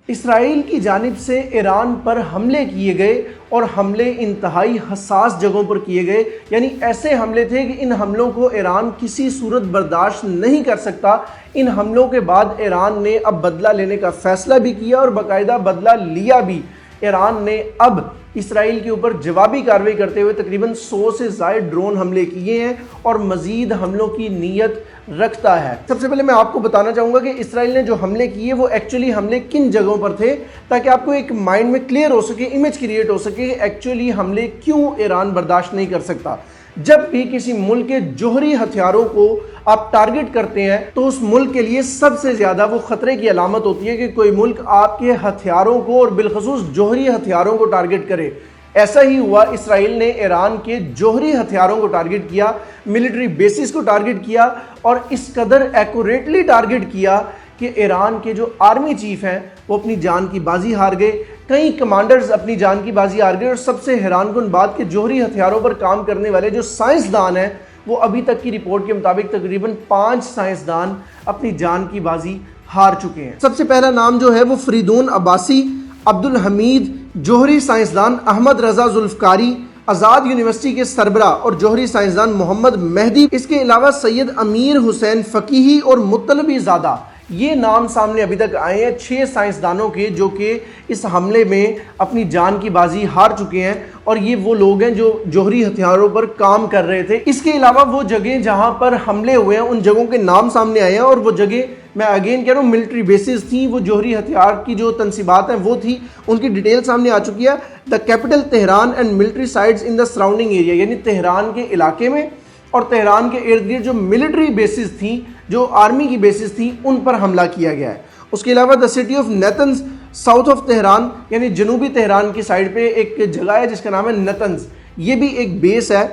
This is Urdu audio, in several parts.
اسرائیل کی جانب سے ایران پر حملے کیے گئے اور حملے انتہائی حساس جگہوں پر کیے گئے، یعنی ایسے حملے تھے کہ ان حملوں کو ایران کسی صورت برداشت نہیں کر سکتا۔ ان حملوں کے بعد ایران نے اب بدلہ لینے کا فیصلہ بھی کیا اور باقاعدہ بدلہ لیا بھی۔ ایران نے اب اسرائیل کے اوپر جوابی کارروائی کرتے ہوئے تقریباً 100 سے زائد ڈرون حملے کیے ہیں اور مزید حملوں کی نیت رکھتا ہے۔ سب سے پہلے میں آپ کو بتانا چاہوں گا کہ اسرائیل نے جو حملے کیے وہ ایکچولی حملے کن جگہوں پر تھے، تاکہ آپ کو ایک مائنڈ میں کلیئر ہو سکے، امیج کریٹ ہو سکے کہ ایکچولی حملے کیوں ایران برداشت نہیں کر سکتا۔ جب بھی کسی ملک کے جوہری ہتھیاروں کو آپ ٹارگٹ کرتے ہیں تو اس ملک کے لیے سب سے زیادہ وہ خطرے کی علامت ہوتی ہے کہ کوئی ملک آپ کے ہتھیاروں کو اور بالخصوص جوہری ہتھیاروں کو ٹارگٹ کرے۔ ایسا ہی ہوا، اسرائیل نے ایران کے جوہری ہتھیاروں کو ٹارگٹ کیا، ملٹری بیسز کو ٹارگٹ کیا اور اس قدر ایکوریٹلی ٹارگٹ کیا کہ ایران کے جو آرمی چیف ہیں وہ اپنی جان کی بازی ہار گئے، کئی کمانڈرز اپنی جان کی بازی ہار گئے، اور سب سے حیران کن بات کہ جوہری ہتھیاروں پر کام کرنے والے جو سائنسدان ہیں وہ ابھی تک کی رپورٹ کے مطابق تقریباً 5 سائنسدان اپنی جان کی بازی ہار چکے ہیں۔ سب سے پہلا نام جو ہے وہ فریدون عباسی، عبدالحمید جوہری سائنسدان، احمد رضا ذوالفقاری آزاد یونیورسٹی کے سربراہ اور جوہری سائنسدان محمد مہدی، اس کے علاوہ سید امیر حسین فقیہی اور مطلبی زادہ، یہ نام سامنے ابھی تک آئے ہیں 6 سائنسدانوں کے جو کہ اس حملے میں اپنی جان کی بازی ہار چکے ہیں، اور یہ وہ لوگ ہیں جو جوہری ہتھیاروں پر کام کر رہے تھے۔ اس کے علاوہ وہ جگہیں جہاں پر حملے ہوئے ہیں ان جگہوں کے نام سامنے آئے ہیں، اور وہ جگہ میں اگین کہہ رہا ہوں ملٹری بیسز تھیں، وہ جوہری ہتھیار کی جو تنصیبات ہیں وہ تھی، ان کی ڈیٹیل سامنے آ چکی ہے۔ The capital Tehran and military sites in the surrounding area, یعنی تہران کے علاقے میں اور تہران کے ارد گرد جو ملٹری بیسز تھیں، جو آرمی کی بیسز تھیں، ان پر حملہ کیا گیا ہے۔ اس کے علاوہ the city of nations south of Tehran, یعنی جنوبی تہران کی سائڈ پہ ایک جگہ ہے جس کا نام ہے نیتنز، یہ بھی ایک بیس ہے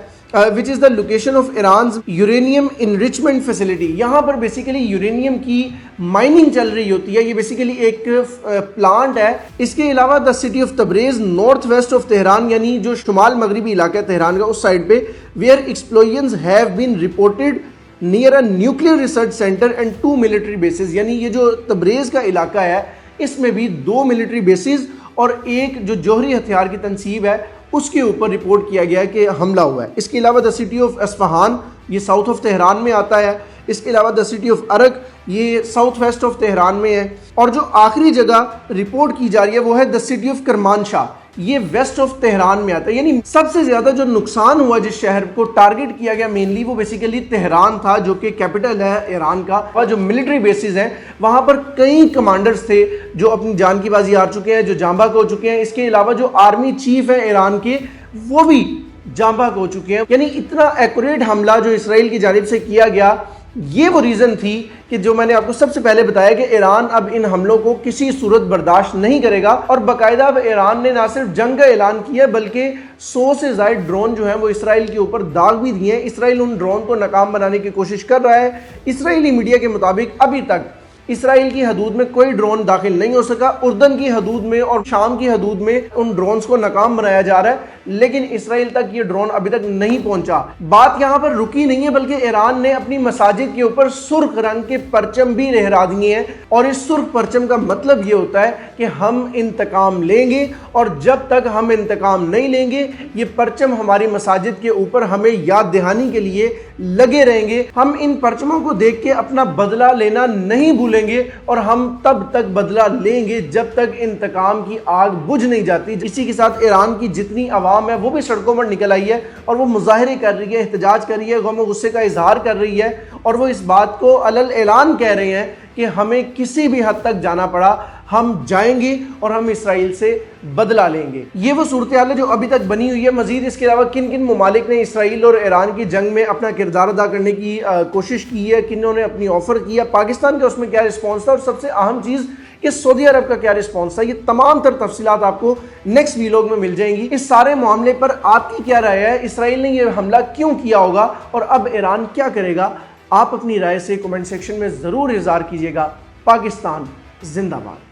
which is the location of Iran's uranium enrichment facility۔ یہاں پر بیسیکلی یورینیم کی مائننگ چل رہی ہوتی ہے، یہ بیسیکلی ایک پلانٹ ہے۔ اس کے علاوہ the city of Tabriz north west of Tehran, یعنی جو شمال مغربی علاقہ ہے تہران کا اس سائڈ پہ، where explosions have been reported near a nuclear research center and 2 military bases، یعنی یہ جو تبریز کا علاقہ ہے اس میں بھی 2 ملٹری بیسز اور ایک جو جوہری ہتھیار کی تنصیب ہے اس کے اوپر رپورٹ کیا گیا ہے کہ حملہ ہوا ہے۔ اس کے علاوہ دا سٹی آف اصفہان، یہ ساؤتھ آف تہران میں آتا ہے۔ اس کے علاوہ دا سٹی آف ارک، یہ ساؤتھ ویسٹ آف تہران میں ہے۔ اور جو آخری جگہ رپورٹ کی جا رہی ہے وہ ہے دا سٹی آف کرمانشاہ، یہ ویسٹ آف تہران میں آتا ہے۔ یعنی سب سے زیادہ جو نقصان ہوا جس شہر کو ٹارگٹ کیا گیا مینلی وہ بیسیکلی تہران تھا، جو کہ کیپٹل ہے ایران کا۔ اور جو ملٹری بیسز ہیں وہاں پر کئی کمانڈرز تھے جو اپنی جان کی بازی ہار چکے ہیں، جو جاں بحق ہو چکے ہیں۔ اس کے علاوہ جو آرمی چیف ہیں ایران کے وہ بھی جاں بحق ہو چکے ہیں۔ یعنی اتنا ایکوریٹ حملہ جو اسرائیل کی جانب سے کیا گیا، یہ وہ ریزن تھی کہ جو میں نے آپ کو سب سے پہلے بتایا کہ ایران اب ان حملوں کو کسی صورت برداشت نہیں کرے گا، اور باقاعدہ اب ایران نے نہ صرف جنگ کا اعلان کیا بلکہ 100 سے زائد ڈرون جو ہیں وہ اسرائیل کے اوپر داغ بھی دیے ہیں۔ اسرائیل ان ڈرون کو ناکام بنانے کی کوشش کر رہا ہے۔ اسرائیلی میڈیا کے مطابق ابھی تک اسرائیل کی حدود میں کوئی ڈرون داخل نہیں ہو سکا، اردن کی حدود میں اور شام کی حدود میں ان ڈرونز کو ناکام بنایا جا رہا ہے، لیکن اسرائیل تک یہ ڈرون ابھی تک نہیں پہنچا۔ بات یہاں پر رکی نہیں ہے بلکہ ایران نے اپنی مساجد کے اوپر سرخ رنگ کے پرچم بھی لہرا دیے ہیں، اور اس سرخ پرچم کا مطلب یہ ہوتا ہے کہ ہم انتقام لیں گے، اور جب تک ہم انتقام نہیں لیں گے یہ پرچم ہماری مساجد کے اوپر ہمیں یاد دہانی کے لیے لگے رہیں گے۔ ہم ان پرچموں کو دیکھ کے اپنا بدلہ لینا نہیں بھولیں گے، اور ہم تب تک بدلہ لیں گے جب تک انتقام کی آگ بجھ نہیں جاتی۔ اسی کے ساتھ ایران کی جتنی عوام ہے وہ بھی سڑکوں پر نکل آئی ہے اور وہ مظاہرے کر رہی ہے، احتجاج کر رہی ہے، غم و غصے کا اظہار کر رہی ہے، اور وہ اس بات کو علل اعلان کہہ رہے ہیں کہ ہمیں کسی بھی حد تک جانا پڑا ہم جائیں گے اور ہم اسرائیل سے بدلہ لیں گے۔ یہ وہ صورتحال ہے جو ابھی تک بنی ہوئی ہے۔ مزید اس کے علاوہ کن کن ممالک نے اسرائیل اور ایران کی جنگ میں اپنا کردار ادا کرنے کی کوشش کی ہے، کنہوں نے اپنی آفر کیا، پاکستان کا اس میں کیا رسپانس تھا، اور سب سے اہم چیز کہ سعودی عرب کا کیا رسپانس تھا، یہ تمام تر تفصیلات آپ کو نیکسٹ ویلوگ میں مل جائیں گی۔ اس سارے معاملے پر آپ کی کیا رائے ہے؟ اسرائیل نے یہ حملہ کیوں کیا ہوگا اور اب ایران کیا کرے گا؟ آپ اپنی رائے سے کمنٹ سیکشن میں ضرور اظہار کیجیے گا۔ پاکستان زندہ باد۔